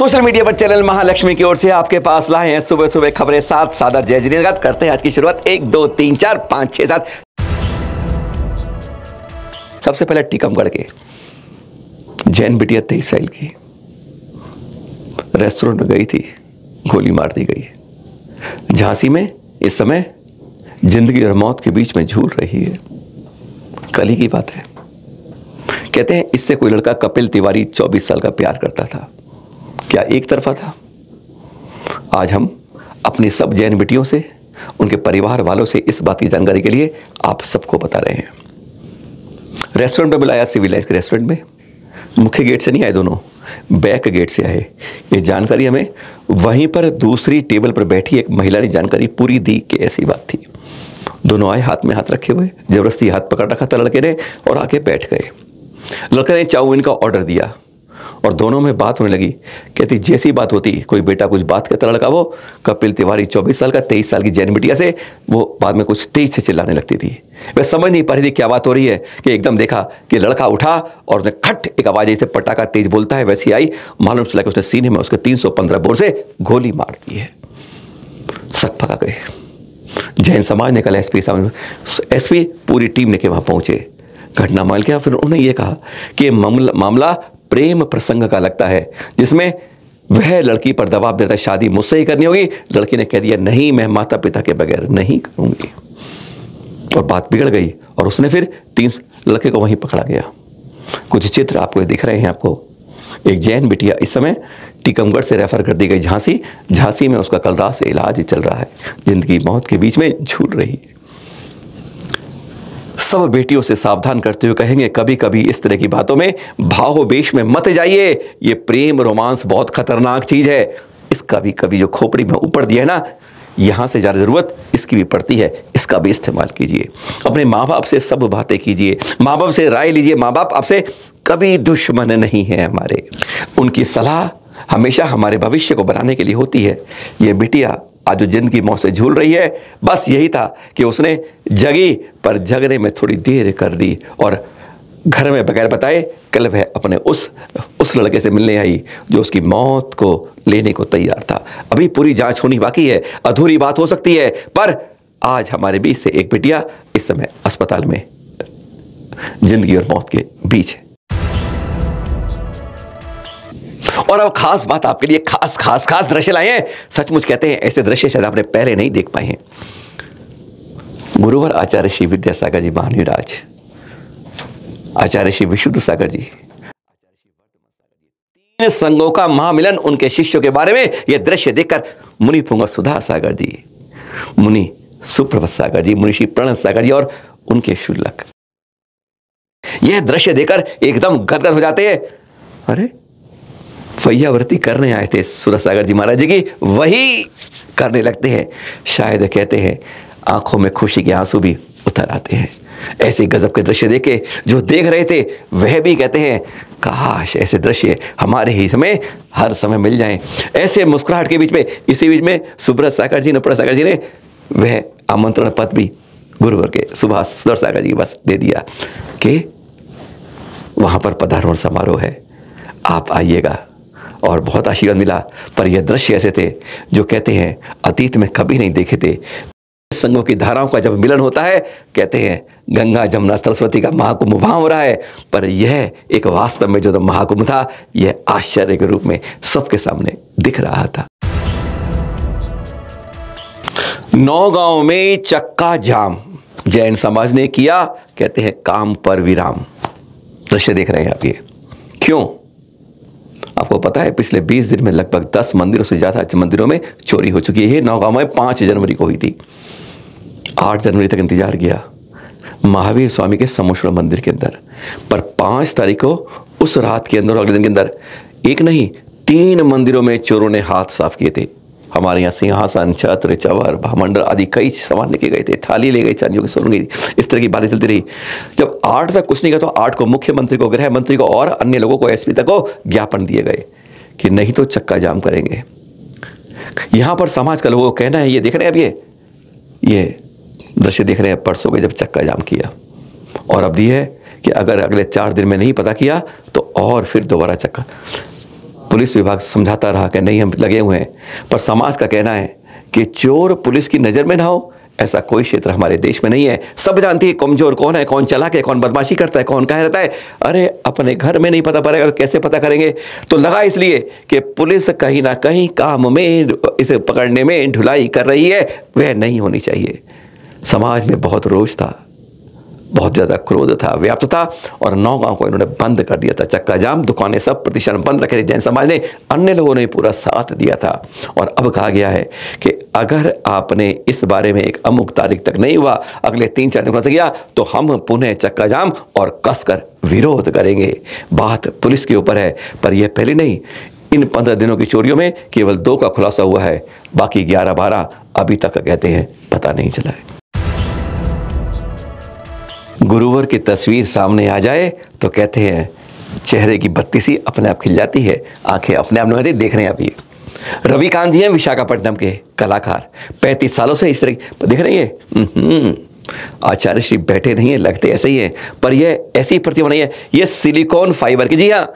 Social media पर channel Mahalakshmi की ओर से आपके पास लाए हैं सुबह सुबह खबरें साथ सादर जय जिनेद्र। करते हैं आज की शुरुआत 1 2 3 4 5 6 7। सबसे पहले टीकमगढ़ के जैन बिटिया 23 साल की रेस्टोरेंट में गई थी, गोली मार दी गई। झांसी में इस समय जिंदगी और मौत के बीच में झूल रही है। कल ही की बात है। कहते हैं इससे कोई लड़का कपिल तिवारी 24 साल का प्यार करता था। क्या एक तरफा था? आज हम अपनी सब जैन बेटियों से, उनके परिवार वालों से इस बात की जानकारी के लिए आप सबको बता रहे हैं। रेस्टोरेंट में बुलाया, सिविलाइज के रेस्टोरेंट में। मुख्य गेट से नहीं आए, दोनों बैक गेट से आए। ये जानकारी हमें वहीं पर दूसरी टेबल पर बैठी एक महिला ने जानकारी पूरी दी कि ऐसी बात थी। दोनों आए हाथ में हाथ रखे हुए, जबरदस्ती हाथ पकड़ रखा था लड़के ने और आके बैठ गए। लड़के ने चाउमीन का ऑर्डर दिया और दोनों में बात होने लगी। कहती जैसी बात होती, कोई बेटा कुछ बात कहता, लड़का वो कपिल तिवारी 24 साल का 23 साल की जैन बिटिया से वो बाद में कुछ तेज से चिल्लाने लगती थी। वह समझ नहीं पा रही थी क्या बात हो रही है कि एकदम देखा कि लड़का उठा और उसने खट एक आवाज जैसे पटाखा तेज बोलता है वैसी आई। मालूम चला कि उसने सीने में उसके 315 बोर से गोली मार दी है। सक पका गए। जैन समाज ने कल एसपी पूरी टीम ने के वहां पहुंचे, घटना मान किया। फिर उन्होंने ये कहा कि मामला प्रेम प्रसंग का लगता है, जिसमें वह लड़की पर दबाव देता है शादी मुझसे ही करनी होगी। लड़की ने कह दिया नहीं, मैं माता पिता के बगैर नहीं करूंगी, और बात बिगड़ गई और उसने फिर 3 लड़के को वहीं पकड़ा गया। कुछ चित्र आपको दिख रहे हैं। आपको एक जैन बिटिया इस समय टीकमगढ़ से रेफर कर दी गई झांसी में उसका कल रात से इलाज चल रहा है। जिंदगी मौत के बीच में झूल रही है। सब बेटियों से सावधान करते हुए कहेंगे कभी कभी इस तरह की बातों में भावोवेश में मत जाइए। ये प्रेम रोमांस बहुत खतरनाक चीज है। इसका भी कभी जो खोपड़ी में ऊपर दिया है ना, यहां से ज्यादा जरूरत इसकी भी पड़ती है। इसका भी इस्तेमाल कीजिए। अपने माँ बाप से सब बातें कीजिए, माँ बाप से राय लीजिए। माँ बाप आपसे कभी दुश्मन नहीं है हमारे। उनकी सलाह हमेशा हमारे भविष्य को बनाने के लिए होती है। ये बिटिया आज जो जिंदगी मौत से झूल रही है, बस यही था कि उसने जगी, पर जगने में थोड़ी देर कर दी और घर में बगैर बताए कल वह अपने उस लड़के से मिलने आई जो उसकी मौत को लेने को तैयार था। अभी पूरी जांच होनी बाकी है, अधूरी बात हो सकती है, पर आज हमारे बीच से एक बिटिया इस समय अस्पताल में जिंदगी और मौत के बीच है। और अब खास बात आपके लिए, खास दृश्य लाए हैं। सचमुच कहते हैं ऐसे दृश्य शायद आपने पहले नहीं देख पाए हैं। गुरुवर आचार्य श्री विद्यासागर जी महानिराज, आचार्य श्री विशुद्ध सागर जी, 3 संघों का महामिलन, उनके शिष्यों के बारे में यह दृश्य देखकर मुनि पुंग सुधा सागर जी, मुनि सुप्रभत सागर जी, मुनि श्री प्रणत सागर जी और उनके शुल्लक, यह दृश्य देखकर एकदम गदगद हो जाते हैं। अरे फैयाव्रती करने आए थे सुरत सागर जी महाराज जी की, वही करने लगते हैं। शायद कहते हैं आंखों में खुशी के आंसू भी उतर आते हैं। ऐसे गजब के दृश्य देखे जो देख रहे थे वह भी कहते हैं काश ऐसे दृश्य हमारे ही समय हर समय मिल जाएं। ऐसे मुस्कुराहट के बीच में, इसी बीच में सुब्रत सागर जी, नुपुर सागर जी ने वह आमंत्रण पत्र भी गुरुवर के सुभाष सुदर सागर जी बस दे दिया कि वहां पर पधारोहण समारोह है, आप आइएगा। और बहुत आशीर्वाद मिला। पर यह दृश्य ऐसे थे जो कहते हैं अतीत में कभी नहीं देखे थे। संघों की धाराओं का जब मिलन होता है, कहते हैं गंगा जमुना सरस्वती का महाकुंभ वहां हो रहा है, पर यह एक वास्तव में जो महाकुंभ था, यह आश्चर्य के रूप में सबके सामने दिख रहा था। नौगांव में चक्का जाम जैन समाज ने किया, कहते हैं काम पर विराम। दृश्य देख रहे हैं आप। ये क्यों? आपको पता है पिछले 20 दिन में लगभग 10 मंदिरों से ज्यादा मंदिरों में चोरी हो चुकी है। नौगांव में 5 जनवरी को हुई थी। 8 जनवरी तक इंतजार किया महावीर स्वामी के समोश्वर मंदिर के अंदर, पर 5 तारीख को उस रात के अंदर, अगले दिन के अंदर, एक नहीं 3 मंदिरों में चोरों ने हाथ साफ किए थे। हमारे यहाँ सिंहासन, छत्र, चवर, भामंडल आदि कई सामान लेके गए थे। थाली ले गई, चांदियों की सोने गई। इस तरह की बातें चलती रही। जब 8 तक कुछ नहीं किया तो 8 को मुख्यमंत्री को, गृह मंत्री को और अन्य लोगों को, एसपी तक को ज्ञापन दिए गए कि नहीं तो चक्का जाम करेंगे। यहां पर समाज का लोगों को कहना है, ये देख रहे हैं अब ये दृश्य देख रहे हैं, परसों के जब चक्का जाम किया, और अब ये है कि अगर अगले 4 दिन में नहीं पता किया तो और फिर दोबारा चक्का। पुलिस विभाग समझाता रहा कि नहीं हम लगे हुए हैं, पर समाज का कहना है कि चोर पुलिस की नज़र में ना हो ऐसा कोई क्षेत्र हमारे देश में नहीं है। सब जानती है कमजोर कौन है, कौन चालाक है, कौन बदमाशी करता है, कौन कहाँ रहता है। अरे अपने घर में नहीं पता पड़ेगा तो कैसे पता करेंगे। तो लगा इसलिए कि पुलिस कहीं ना कहीं काम में इसे पकड़ने में ढुलाई कर रही है, वह नहीं होनी चाहिए। समाज में बहुत रोष था, बहुत ज़्यादा क्रोध था, व्याप्त था, और 9 गांव को इन्होंने बंद कर दिया था। चक्का जाम, दुकानें सब प्रतिष्ठान बंद रखे थे। जैन समाज ने, अन्य लोगों ने पूरा साथ दिया था। और अब कहा गया है कि अगर आपने इस बारे में एक अमुक तारीख तक नहीं हुआ, अगले 3-4 दिनों से किया, तो हम पुनः चक्का जाम और कसकर विरोध करेंगे। बात पुलिस के ऊपर है, पर यह पहले नहीं, इन 15 दिनों की चोरियों में केवल 2 का खुलासा हुआ है, बाकी 11-12 अभी तक कहते हैं पता नहीं चला है। गुरुवर की तस्वीर सामने आ जाए तो कहते हैं चेहरे की बत्ती सी अपने आप खिल जाती है, आंखें अपने आप नहीं देख रहे हैं। आप ये रविकांत जी हैं, विशाखापट्टनम के कलाकार, 35 सालों से इस तरह दिख रही है। आचार्य श्री बैठे नहीं है, लगते ऐसे ही है, पर यह ऐसी प्रतिमा नहीं है, यह सिलिकॉन फाइबर की, जी हाँ,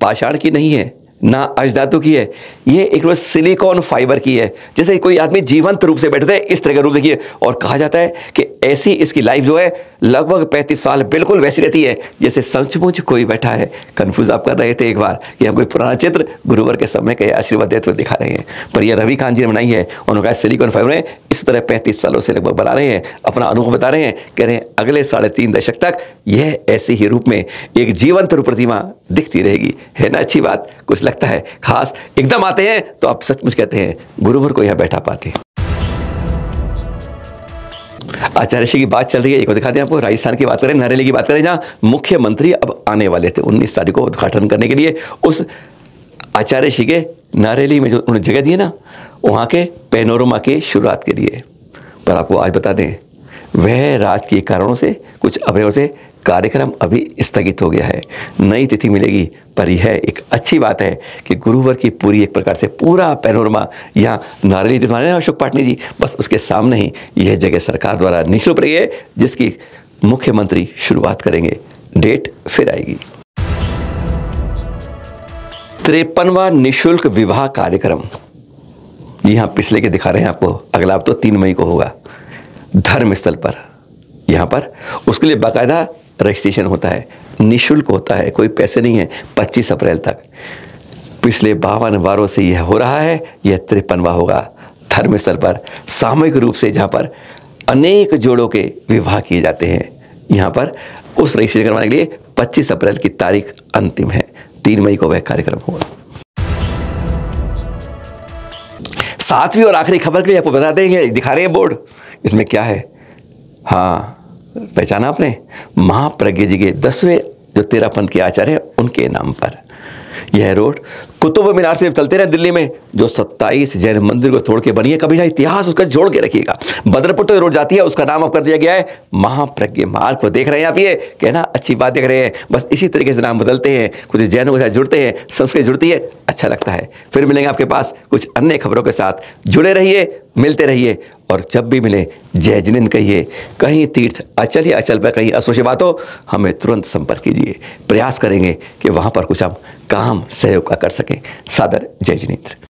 पाषाण की नहीं है, ना अजधातु की है, ये एक सिलिकॉन फाइबर की है। जैसे कोई आदमी जीवंत रूप से बैठते हैं, इस तरह का रूप देखिए। और कहा जाता है कि ऐसी इसकी लाइफ जो है लगभग 35 साल बिल्कुल वैसी रहती है जैसे सचमुच कोई बैठा है। कंफ्यूज आप कर रहे थे एक बार कि हम कोई पुराना चित्र गुरुवर के समय के आशीर्वाद देते हुए दिखा रहे हैं, पर यह रविकांत जी ने बनाई है। उन्होंने कहा सिलिकॉन फाइबर है, इस तरह 35 सालों से लगभग बना रहे हैं, अपना अनुभव बता रहे हैं, कह रहे हैं अगले 3.5 दशक तक यह ऐसे ही रूप में एक जीवंत रूप प्रतिमा दिखती रहेगी। है ना अच्छी बात, कुछ लगता है खास, एकदम आते हैं तो आप सचमुच कहते हैं गुरुवर को यहां बैठा पाते। आचार्य श्री की बात चल रही है, एक दिखा दें आपको। राजस्थान की बात करें, नरेली की बात करें, जहां मुख्यमंत्री अब आने वाले थे 19 तारीख को उद्घाटन करने के लिए। उस आचार्य श्री के नरेली में जो उन्होंने जगह दी है ना, वहां के पैनोरमा के शुरुआत के लिए। पर आपको आज बता दें, वह राजकीय कारणों से, कुछ अवयवों से कार्यक्रम अभी स्थगित हो गया है। नई तिथि मिलेगी, पर यह एक अच्छी बात है कि गुरुवर की पूरी एक प्रकार से पूरा पैनोरमा यहाँ नारेली दिलवाने अशोक पाटनी जी, बस उसके सामने ही यह जगह सरकार द्वारा निःशुल्क रही है, जिसकी मुख्यमंत्री शुरुआत करेंगे। डेट फिर आएगी। 53वां निःशुल्क विवाह कार्यक्रम यहाँ पिछले के दिखा रहे हैं आपको। अगला अब तो 3 मई को होगा धर्मस्थल पर। यहाँ पर उसके लिए बाकायदा रजिस्ट्रेशन होता है, निःशुल्क होता है, कोई पैसे नहीं है। 25 अप्रैल तक पिछले 52 बारों से यह हो रहा है। यह 53वां होगा धर्मस्थल पर, सामूहिक रूप से, जहाँ पर अनेक जोड़ों के विवाह किए जाते हैं। यहाँ पर उस रजिस्ट्रेशन करवाने के लिए 25 अप्रैल की तारीख अंतिम है। 3 मई को वह कार्यक्रम होगा। 7वीं और आखिरी खबर के लिए आपको बता देंगे, दिखा रहे हैं बोर्ड, इसमें क्या है। हाँ, पहचाना आपने, महाप्रज्ञ जी के 10वें जो 13 पंथ के आचार्य हैं, उनके नाम पर यह रोड कुतुब मीनार से चलते रहे दिल्ली में, जो 27 जैन मंदिर को तोड़ के बनी है। कभी ना इतिहास उसका जोड़ के रखिएगा। बदरपुर रोड जाती है, उसका नाम अब कर दिया गया है महाप्रज्ञ मार्ग को। देख रहे हैं आप, ये कहना अच्छी बात देख रहे हैं। बस इसी तरीके से नाम बदलते हैं, कुछ जैनों के साथ जुड़ते हैं, संस्कृति जुड़ती है, अच्छा लगता है। फिर मिलेंगे आपके पास कुछ अन्य खबरों के साथ। जुड़े रहिए, मिलते रहिए, और जब भी मिले जय जिनेंद्र कहिए। कहीं तीर्थ अचल या अचल पर कहीं असोच बात हो, हमें तुरंत संपर्क कीजिए। प्रयास करेंगे कि वहाँ पर कुछ हम काम सहयोग का कर सकें। सादर जय जिनेंद्र।